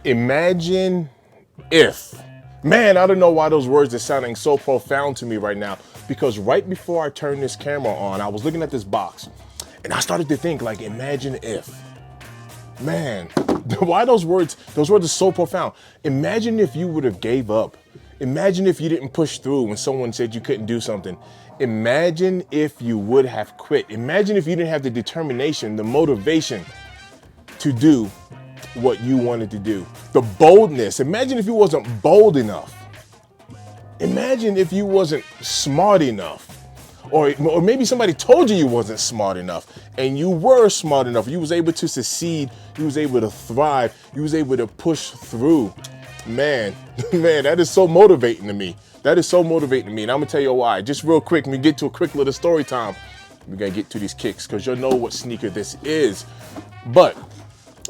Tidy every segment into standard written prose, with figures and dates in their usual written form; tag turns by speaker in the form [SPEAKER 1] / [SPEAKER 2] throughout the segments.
[SPEAKER 1] Imagine if. Man, I don't know why those words are sounding so profound to me right now, because right before I turned this camera on, I was looking at this box and I started to think, like, imagine if. Man, why those words are so profound. Imagine if you would have gave up. Imagine if you didn't push through when someone said you couldn't do something. Imagine if you would have quit. Imagine if you didn't have the determination, the motivation to do what you wanted to do. The boldness. Imagine if you wasn't bold enough. Imagine if you wasn't smart enough. Or maybe somebody told you wasn't smart enough and you were smart enough. You was able to succeed. You was able to thrive. You was able to push through. Man, that is so motivating to me. That is so motivating to me. And I'm gonna tell you why. Just real quick, we get to a quick little story time. We gotta get to these kicks because you'll know what sneaker this is. But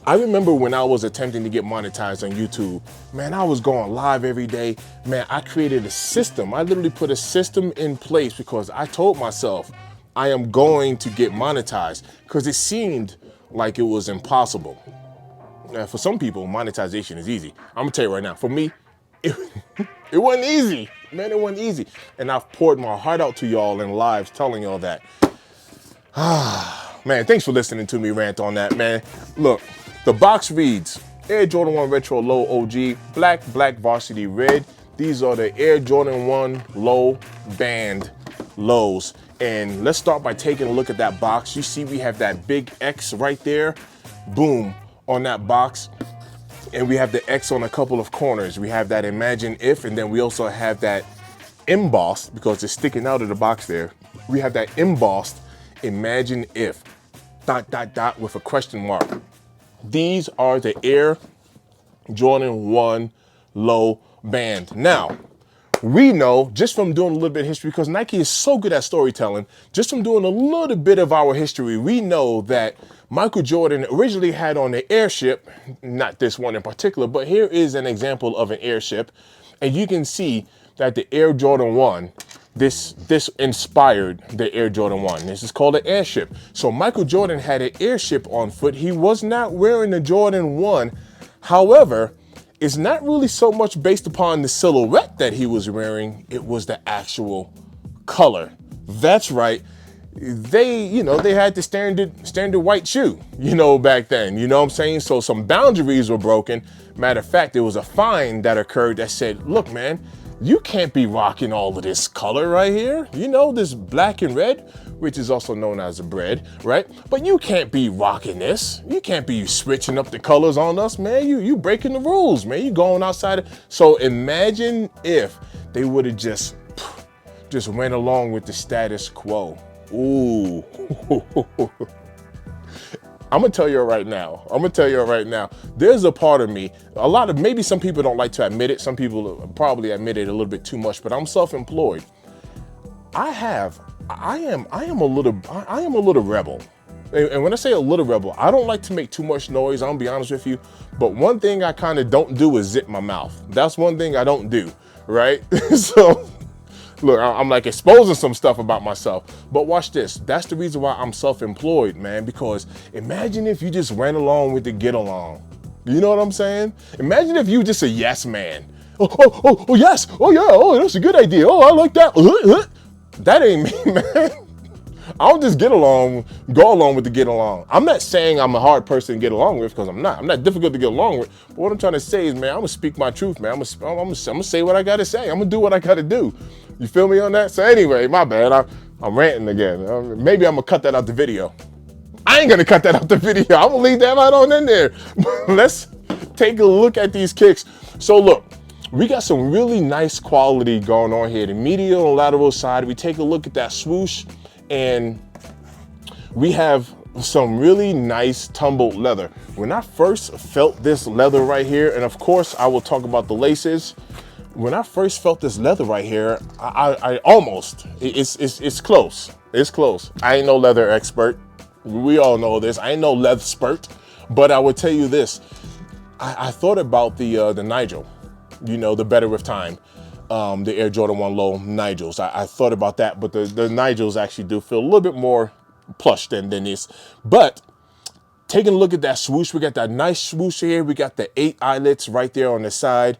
[SPEAKER 1] I remember when I was attempting to get monetized on YouTube, man, I was going live every day. Man, I created a system. I literally put a system in place because I told myself I am going to get monetized because it seemed like it was impossible. Now, for some people, monetization is easy. I'm gonna tell you right now, for me, it wasn't easy. Man, it wasn't easy. And I've poured my heart out to y'all in lives telling y'all that. Man, thanks for listening to me rant on that, man. Look. The box reads, Air Jordan 1 Retro Low OG, black Varsity Red. These are the Air Jordan 1 Low Band Lows. And let's start by taking a look at that box. You see we have that big X right there, boom, on that box. And we have the X on a couple of corners. We have that Imagine If, and then we also have that embossed, because it's sticking out of the box there. We have that embossed Imagine If, ... with a question mark. These are the Air Jordan 1 Low Band. Now, we know just from doing a little bit of history, because Nike is so good at storytelling, just from doing a little bit of our history, we know that Michael Jordan originally had on the airship, not this one in particular, but here is an example of an airship. And you can see that the Air Jordan 1, this inspired the Air Jordan 1. This is called an airship. So Michael Jordan had an airship on foot. He was not wearing the Jordan 1. However, it's not really so much based upon the silhouette that he was wearing. It was the actual color. That's right. They had the standard white shoe, back then. You know what I'm saying? So some boundaries were broken. Matter of fact, there was a fine that occurred that said, look, man, you can't be rocking all of this color right here. This black and red, which is also known as a bread, right? But you can't be rocking this. You can't be switching up the colors on us, man. You breaking the rules, man. You going outside. So imagine if they would have just went along with the status quo. Ooh. I'm gonna tell you right now, there's a part of me, maybe some people don't like to admit it. Some people probably admit it a little bit too much, but I'm self-employed. I am a little rebel. And when I say a little rebel, I don't like to make too much noise. I'm gonna be honest with you. But one thing I kind of don't do is zip my mouth. That's one thing I don't do, right? So look, I'm like exposing some stuff about myself, but watch this. That's the reason why I'm self-employed, man, because imagine if you just went along with the get along. You know what I'm saying? Imagine if you were just a yes man. Oh, yes. Oh, yeah. Oh, that's a good idea. Oh, I like that. That ain't me, man. I don't just go along with the get along. I'm not saying I'm a hard person to get along with, because I'm not. I'm not difficult to get along with. But what I'm trying to say is, man, I'm gonna speak my truth, man. I'm gonna say what I gotta say. I'm gonna do what I gotta do. You feel me on that? So anyway, my bad. I'm ranting again. Maybe I'm gonna cut that out the video. I ain't gonna cut that out the video. I'm gonna leave that right on in there. Let's take a look at these kicks. So look, we got some really nice quality going on here. The medial and lateral side. We take a look at that swoosh, and we have some really nice tumbled leather. When I first felt this leather right here, and of course I will talk about the laces. When I first felt this leather right here, I almost, it's close. It's close. I ain't no leather expert. We all know this. I ain't no leather expert, but I would tell you this. I thought about the Nigel, the Better With Time, the Air Jordan 1 Low Nigels. I thought about that, but the Nigels actually do feel a little bit more plush than this. But Taking a look at that swoosh, we got that nice swoosh here. We got the 8 eyelets right there on the side.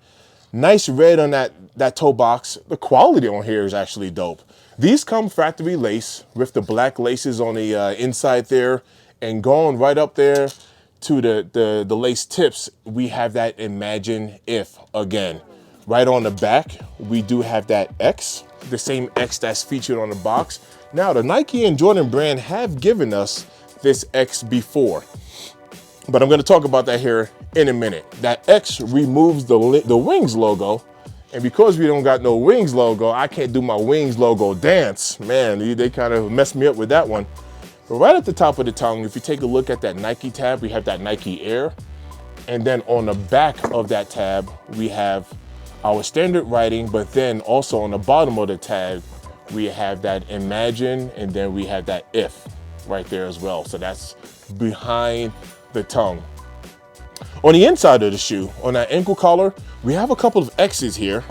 [SPEAKER 1] Nice red on that toe box. The quality on here is actually dope. These come factory lace with the black laces on the inside there, and going right up there to the lace tips, we have that Imagine If again. Right on the back, we do have that X, the same X that's featured on the box. Now, the Nike and Jordan brand have given us this X before, but I'm going to talk about that here in a minute. That X removes the Wings logo, and because we don't got no Wings logo, I can't do my Wings logo dance. Man, they kind of messed me up with that one. But right at the top of the tongue, if you take a look at that Nike tab, we have that Nike Air, and then on the back of that tab, we have our standard writing, but then also on the bottom of the tag, we have that Imagine, and then we have that If right there as well. So that's behind the tongue. On the inside of the shoe, on that ankle collar, we have a couple of X's here.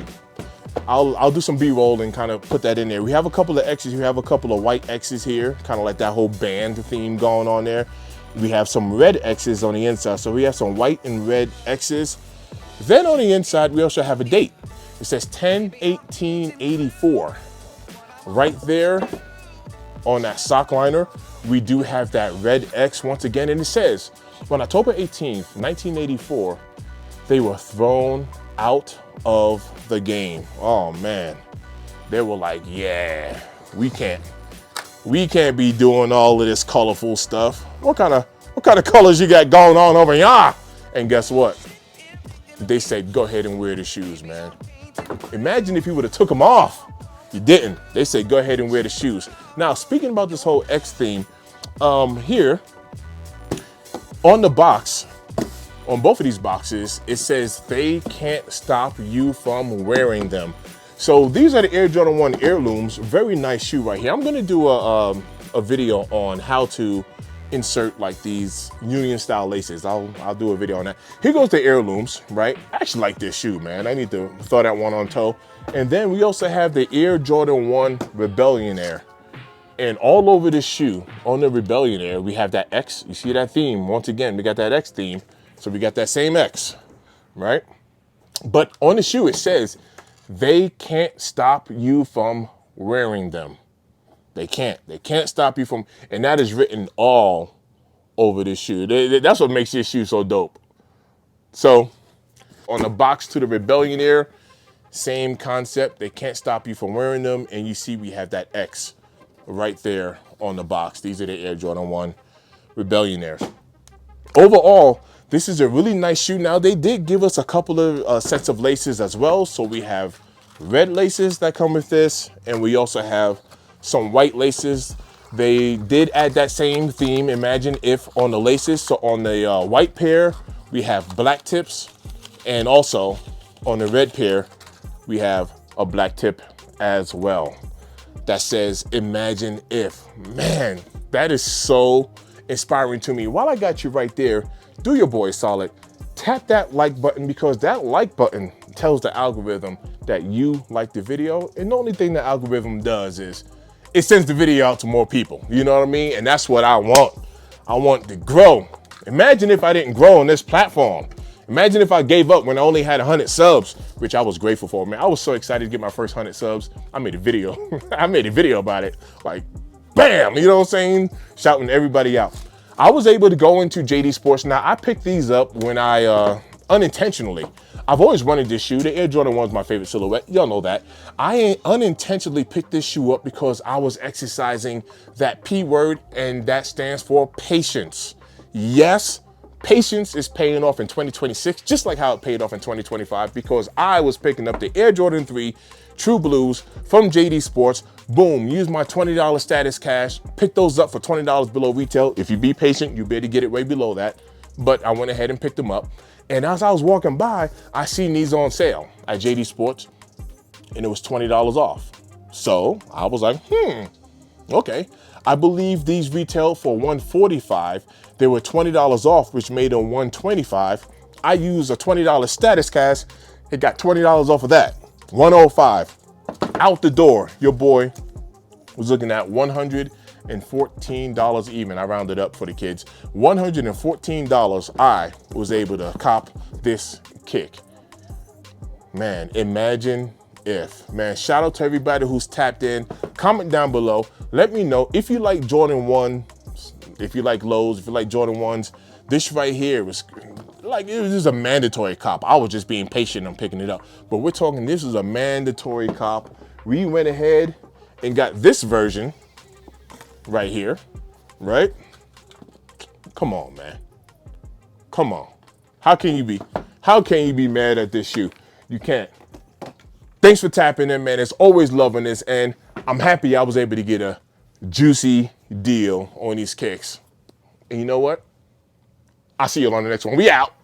[SPEAKER 1] I'll do some B-roll and kind of put that in there. We have a couple of X's. We have a couple of white X's here, kind of like that whole band theme going on there. We have some red X's on the inside. So we have some white and red X's. Then on the inside, we also have a date. It says 10/18/84. Right there on that sock liner, we do have that red X once again, and it says, on October 18th, 1984, they were thrown out of the game. Oh man, they were like, yeah, we can't be doing all of this colorful stuff. What kind of colors you got going on over here? And guess what? They said, go ahead and wear the shoes, man. Imagine if you would have took them off. You didn't. They said, go ahead and wear the shoes. Now, speaking about this whole X theme, here on the box, on both of these boxes, it says they can't stop you from wearing them. So these are the Air Jordan 1 heirlooms. Very nice shoe right here. I'm gonna do a video on how to insert like these Union style laces. I'll do a video on that. Here goes the heirlooms, right? I actually like this shoe, man. I need to throw that one on toe. And then we also have the Air Jordan 1 Rebellion Air. And all over this shoe, on the Rebellion Air, we have that X. You see that theme? Once again, we got that X theme. So we got that same X, right? But on the shoe, it says, they can't stop you from wearing them. They can't stop you from, and that is written all over this shoe. That's what makes this shoe so dope. So on the box to the Rebellion Air, same concept. They can't stop you from wearing them. And you see we have that X right there on the box. These are the Air Jordan 1 Rebellion Airs. Overall, this is a really nice shoe. Now, they did give us a couple of sets of laces as well. So we have red laces that come with this, and we also have some white laces. They did add that same theme, Imagine If, on the laces. So on the white pair, we have black tips, and also on the red pair, we have a black tip as well that says Imagine If. Man, that is so inspiring to me. While I got you right there, do your boy solid. Tap that like button, because that like button tells the algorithm that you like the video. And the only thing the algorithm does is it sends the video out to more people. You know what I mean? And that's what I want. I want to grow. Imagine if I didn't grow on this platform. Imagine if I gave up when I only had 100 subs, which I was grateful for, man. I was so excited to get my first 100 subs. I made a video. I made a video about it. Like, bam, you know what I'm saying? Shouting everybody out. I was able to go into JD Sports. Now, I picked these up when I, unintentionally, I've always wanted this shoe. The Air Jordan 1 is my favorite silhouette. Y'all know that. I unintentionally picked this shoe up because I was exercising that P word, and that stands for patience. Yes, patience is paying off in 2026, just like how it paid off in 2025, because I was picking up the Air Jordan 3 True Blues from JD Sports. Boom, use my $20 status cash, pick those up for $20 below retail. If you be patient, you better get it way below that. But I went ahead and picked them up. And as I was walking by, I seen these on sale at JD Sports, and it was $20 off. So I was like, okay. I believe these retail for $145. They were $20 off, which made them $125. I used a $20 status cash. It got $20 off of that. $105. Out the door, your boy was looking at $119. $114 even. I rounded up for the kids. $114 I was able to cop this kick. Man, imagine if. Man, shout out to everybody who's tapped in. Comment down below. Let me know if you like Jordan 1, if you like lows, if you like Jordan 1s. This right here was like, it was just a mandatory cop. I was just being patient and picking it up. But we're talking, this is a mandatory cop. We went ahead and got this version right here, right? Come on, man. Come on. How can you be mad at this shoe? You can't. Thanks for tapping in, man. It's always loving this, and I'm happy I was able to get a juicy deal on these kicks. And you know what? I'll see you on the next one. We out.